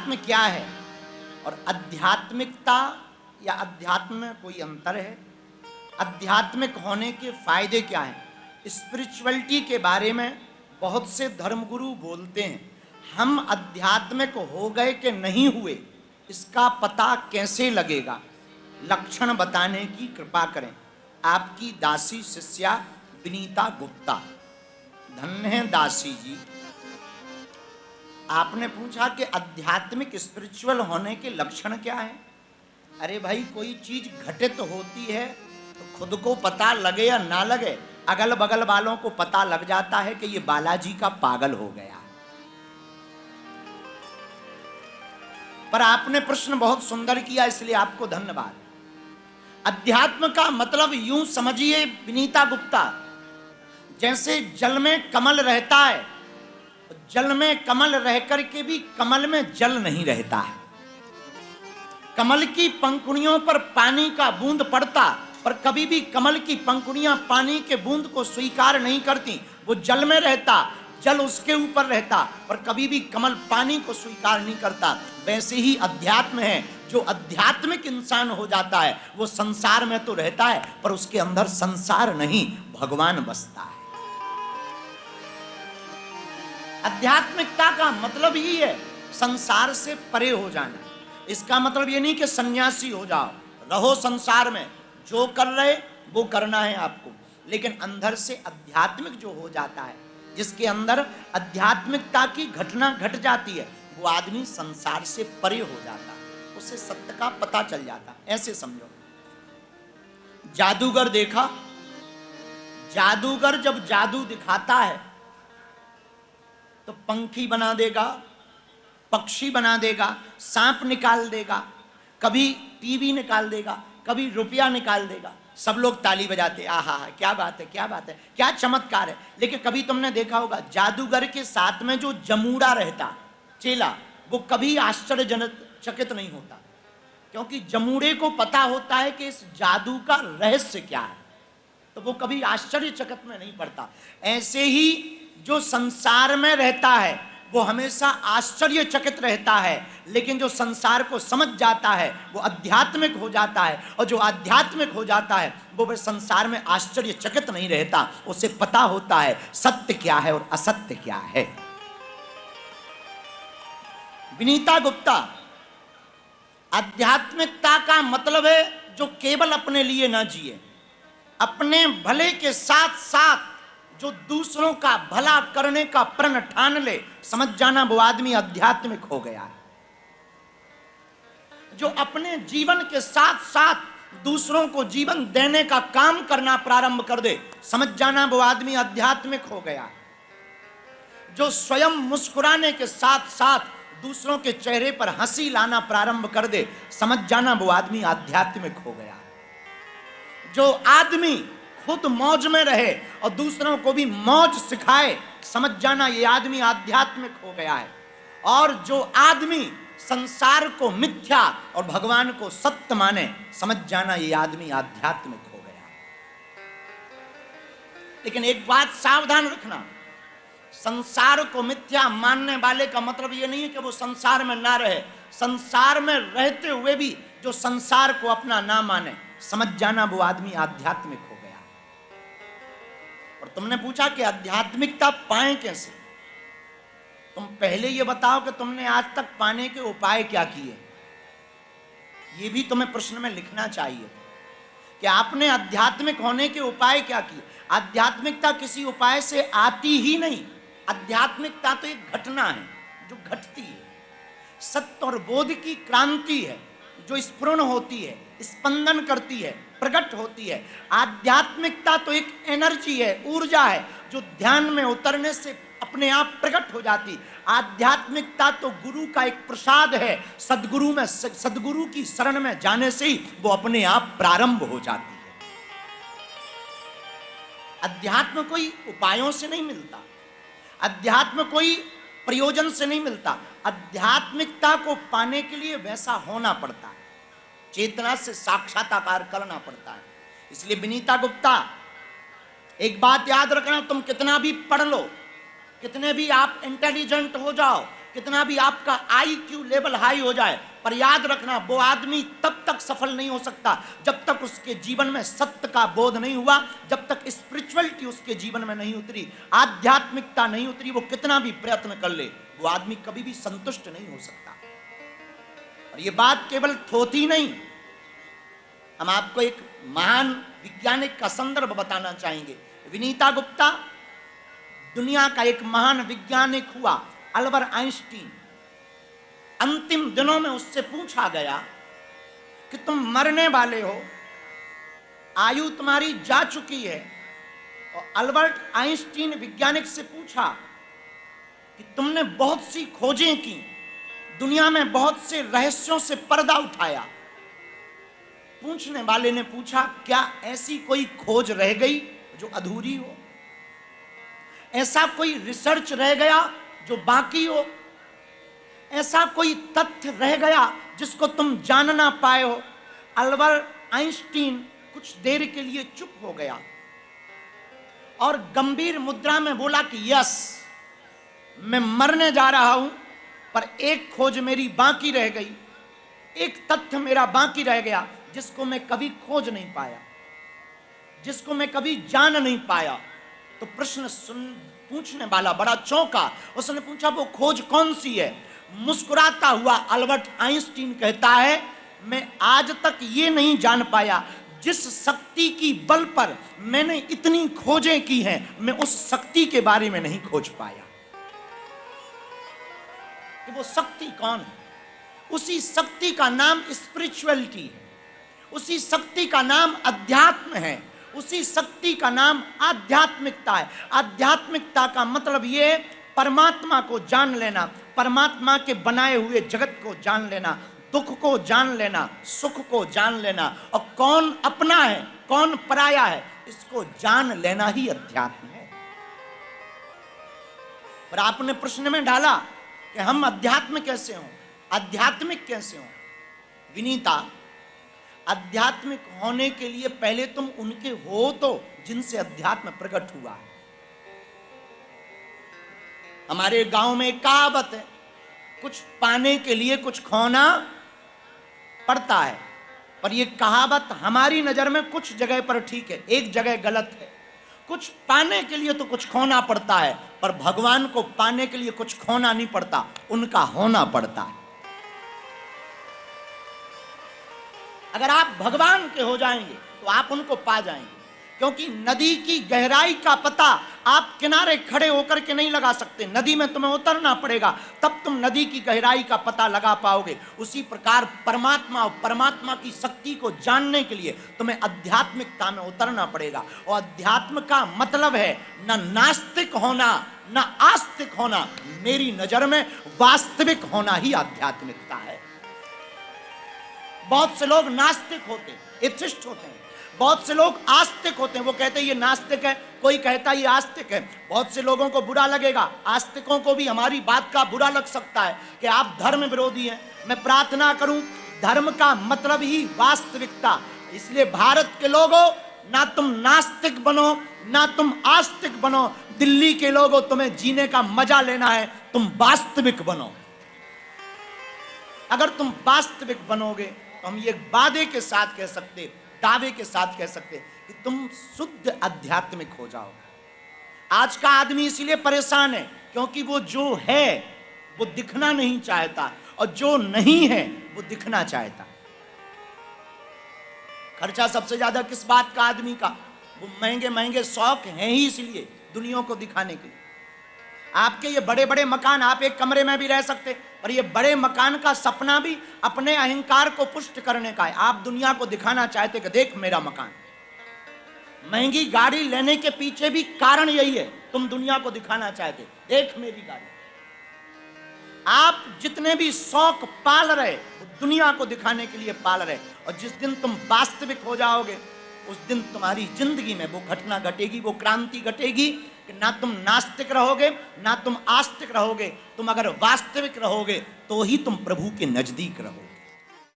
अध्यात्म क्या है और आध्यात्मिकता या अध्यात्म में कोई अंतर है, आध्यात्मिक होने के फायदे क्या हैं। स्पिरिचुअलिटी के बारे में बहुत से धर्मगुरु बोलते हैं, हम आध्यात्मिक हो गए कि नहीं हुए इसका पता कैसे लगेगा, लक्षण बताने की कृपा करें। आपकी दासी शिष्या विनीता गुप्ता। धन्य है दासी जी। आपने पूछा कि आध्यात्मिक स्पिरिचुअल होने के लक्षण क्या है। अरे भाई, कोई चीज घटित होती है तो खुद को पता लगे या ना लगे, अगल बगल वालों को पता लग जाता है कि ये बालाजी का पागल हो गया। पर आपने प्रश्न बहुत सुंदर किया, इसलिए आपको धन्यवाद। अध्यात्म का मतलब यूं समझिए विनीता गुप्ता, जैसे जल में कमल रहता है, जल में कमल रह करके भी कमल में जल नहीं रहता है। कमल की पंखुड़ियों पर पानी का बूंद पड़ता, पर कभी भी कमल की पंखुड़ियां पानी के बूंद को स्वीकार नहीं करती। वो जल में रहता, जल उसके ऊपर रहता, पर कभी भी कमल पानी को स्वीकार नहीं करता। वैसे ही अध्यात्म है, जो आध्यात्मिक इंसान हो जाता है वो संसार में तो रहता है, पर उसके अंदर संसार नहीं, भगवान बसता है। आध्यात्मिकता का मतलब ही है संसार से परे हो जाना। इसका मतलब ये नहीं कि सन्यासी हो जाओ, रहो संसार में, जो कर रहे वो करना है आपको, लेकिन अंदर से आध्यात्मिक जो हो जाता है, जिसके अंदर आध्यात्मिकता की घटना घट जाती है, वो आदमी संसार से परे हो जाता है, उसे सत्य का पता चल जाता। ऐसे समझो, जादूगर देखा, जादूगर जब जादू दिखाता है तो पंखी बना देगा, पक्षी बना देगा, सांप निकाल देगा, कभी टीवी निकाल देगा, कभी रुपया निकाल देगा। सब लोग ताली बजाते, आहा क्या बात है, क्या बात है, क्या चमत्कार है। लेकिन कभी तुमने देखा होगा जादूगर के साथ में जो जमूड़ा रहता चेला, वो कभी आश्चर्यजनक चकित नहीं होता, क्योंकि जमूड़े को पता होता है कि इस जादू का रहस्य क्या है, तो वो कभी आश्चर्यचकित में नहीं पड़ता। ऐसे ही जो संसार में रहता है वो हमेशा आश्चर्यचकित रहता है, लेकिन जो संसार को समझ जाता है वो आध्यात्मिक हो जाता है, और जो आध्यात्मिक हो जाता है वो संसार में आश्चर्यचकित नहीं रहता, उसे पता होता है सत्य क्या है और असत्य क्या है। विनीता गुप्ता, आध्यात्मिकता का मतलब है जो केवल अपने लिए ना जिए, अपने भले के साथ साथ जो दूसरों का भला करने का प्रण ठान ले, समझ जाना वो आदमी आध्यात्मिक हो गया है। जो अपने जीवन के साथ साथ दूसरों को जीवन देने का काम करना प्रारंभ कर दे, समझ जाना वो आदमी आध्यात्मिक हो गया है। जो स्वयं मुस्कुराने के साथ साथ दूसरों के चेहरे पर हंसी लाना प्रारंभ कर दे, समझ जाना वो आदमी आध्यात्मिक हो गया है। जो आदमी खुद मौज में रहे और दूसरों को भी मौज सिखाए, समझ जाना ये आदमी आध्यात्मिक हो गया है। और जो आदमी संसार को मिथ्या और भगवान को सत्य माने, समझ जाना ये आदमी आध्यात्मिक हो गया। लेकिन एक बात सावधान रखना, संसार को मिथ्या मानने वाले का मतलब ये नहीं है कि वो संसार में ना रहे। संसार में रहते हुए भी जो संसार को अपना ना माने, समझ जाना वो आदमी आध्यात्मिक हो गया। और तुमने पूछा कि आध्यात्मिकता पाए कैसे, तुम पहले ये बताओ कि तुमने आज तक पाने के उपाय क्या किए। ये भी तुम्हें प्रश्न में लिखना चाहिए कि आपने आध्यात्मिक होने के उपाय क्या किए। आध्यात्मिकता किसी उपाय से आती ही नहीं। आध्यात्मिकता तो एक घटना है जो घटती है, सत्य और बोध की क्रांति है जो स्फुरण होती है, स्पंदन करती है, प्रकट होती है। आध्यात्मिकता तो एक एनर्जी है, ऊर्जा है, जो ध्यान में उतरने से अपने आप प्रकट हो जाती। आध्यात्मिकता तो गुरु का एक प्रसाद है, सदगुरु की शरण में जाने से ही वो अपने आप प्रारंभ हो जाती है। अध्यात्म कोई उपायों से नहीं मिलता, अध्यात्म कोई प्रयोजन से नहीं मिलता। आध्यात्मिकता को पाने के लिए वैसा होना पड़ता है, चेतना से साक्षात्कार करना पड़ता है। इसलिए विनीता गुप्ता, एक बात याद रखना, तुम कितना भी पढ़ लो, कितने भी आप इंटेलिजेंट हो जाओ, कितना भी आपका IQ लेवल हाई हो जाए, पर याद रखना वो आदमी तब तक सफल नहीं हो सकता जब तक उसके जीवन में सत्य का बोध नहीं हुआ, जब तक स्पिरिचुअलिटी उसके जीवन में नहीं उतरी, आध्यात्मिकता नहीं उतरी। वो कितना भी प्रयत्न कर ले, वो आदमी कभी भी संतुष्ट नहीं हो सकता। और ये बात केवल थोथी नहीं, हम आपको एक महान वैज्ञानिक का संदर्भ बताना चाहेंगे। विनीता गुप्ता दुनिया का एक महान वैज्ञानिक हुआ, अल्बर्ट आइंस्टीन। अंतिम दिनों में उससे पूछा गया कि तुम मरने वाले हो, आयु तुम्हारी जा चुकी है। और अल्बर्ट आइंस्टीन वैज्ञानिक से पूछा कि तुमने बहुत सी खोजें की, दुनिया में बहुत से रहस्यों से पर्दा उठाया। पूछने वाले ने पूछा, क्या ऐसी कोई खोज रह गई जो अधूरी हो? ऐसा कोई रिसर्च रह गया जो बाकी हो? ऐसा कोई तथ्य रह गया जिसको तुम जान ना पाए हो? अल्बर्ट आइंस्टीन कुछ देर के लिए चुप हो गया और गंभीर मुद्रा में बोला कि यस, मैं मरने जा रहा हूं, पर एक खोज मेरी बाकी रह गई, एक तथ्य मेरा बाकी रह गया जिसको मैं कभी खोज नहीं पाया, जिसको मैं कभी जान नहीं पाया। तो प्रश्न पूछने वाला बड़ा चौंका। उसने पूछा, वो खोज कौन सी है? मुस्कुराता हुआ अल्बर्ट आइंस्टीन कहता है, मैं आज तक ये नहीं जान पाया, जिस शक्ति की बल पर मैंने इतनी खोजें की हैं, मैं उस शक्ति के बारे में नहीं खोज पाया कि वो शक्ति कौन है। उसी शक्ति का नाम स्पिरिचुअलिटी है, उसी शक्ति का नाम अध्यात्म है, उसी शक्ति का नाम आध्यात्मिकता है। आध्यात्मिकता का मतलब ये परमात्मा को जान लेना, परमात्मा के बनाए हुए जगत को जान लेना, दुख को जान लेना, सुख को जान लेना, और कौन अपना है कौन पराया है इसको जान लेना ही अध्यात्म है। पर आपने प्रश्न में डाला कि हम अध्यात्म कैसे हों, आध्यात्मिक कैसे हों? विनीता, आध्यात्मिक होने के लिए पहले तुम उनके हो तो जिनसे अध्यात्म प्रकट हुआ है। हमारे गांव में एक कहावत है, कुछ पाने के लिए कुछ खोना पड़ता है, पर यह कहावत हमारी नजर में कुछ जगह पर ठीक है, एक जगह गलत है। कुछ पाने के लिए तो कुछ खोना पड़ता है, पर भगवान को पाने के लिए कुछ खोना नहीं पड़ता, उनका होना पड़ता है। अगर आप भगवान के हो जाएंगे तो आप उनको पा जाएंगे, क्योंकि नदी की गहराई का पता आप किनारे खड़े होकर के नहीं लगा सकते, नदी में तुम्हें उतरना पड़ेगा, तब तुम नदी की गहराई का पता लगा पाओगे। उसी प्रकार परमात्मा और परमात्मा की शक्ति को जानने के लिए तुम्हें आध्यात्मिकता में उतरना पड़ेगा। और अध्यात्म का मतलब है न नास्तिक होना न आस्तिक होना, मेरी नजर में वास्तविक होना ही आध्यात्मिकता है। बहुत से लोग नास्तिक होते हैं, एथिस्ट होते हैं, बहुत से लोग आस्तिक होते हैं, वो कहते हैं ये नास्तिक है, कोई कहता है ये आस्तिक है। बहुत से लोगों को बुरा लगेगा, आस्तिकों को भी हमारी बात का बुरा लग सकता है कि आप धर्म विरोधी हैं। मैं प्रार्थना करूं, धर्म का मतलब ही वास्तविकता। इसलिए भारत के लोगों, ना तुम नास्तिक बनो ना तुम आस्तिक बनो, दिल्ली के लोगों, तुम्हें जीने का मजा लेना है, तुम वास्तविक बनो। अगर तुम वास्तविक बनोगे तो हम ये वादे के साथ कह सकते, दावे के साथ कह सकते कि तुम शुद्ध आध्यात्मिक हो जाओ। आज का आदमी इसलिए परेशान है क्योंकि वो जो है वो दिखना नहीं चाहता, और जो नहीं है वो दिखना चाहता। खर्चा सबसे ज्यादा किस बात का आदमी का? वो महंगे महंगे शौक हैं ही इसलिए दुनिया को दिखाने के लिए। आपके ये बड़े बड़े मकान, आप एक कमरे में भी रह सकते, पर ये बड़े मकान का सपना भी अपने अहंकार को पुष्ट करने का है। आप दुनिया को दिखाना चाहते कि देख मेरा मकान। महंगी गाड़ी लेने के पीछे भी कारण यही है, तुम दुनिया को दिखाना चाहते, देख मेरी गाड़ी। आप जितने भी शौक पाल रहे वो दुनिया को दिखाने के लिए पाल रहे, और जिस दिन तुम वास्तविक हो जाओगे उस दिन तुम्हारी जिंदगी में वो घटना घटेगी, वो क्रांति घटेगी कि ना तुम नास्तिक रहोगे ना तुम आस्तिक रहोगे। तुम अगर वास्तविक रहोगे तो ही तुम प्रभु के नजदीक रहोगे।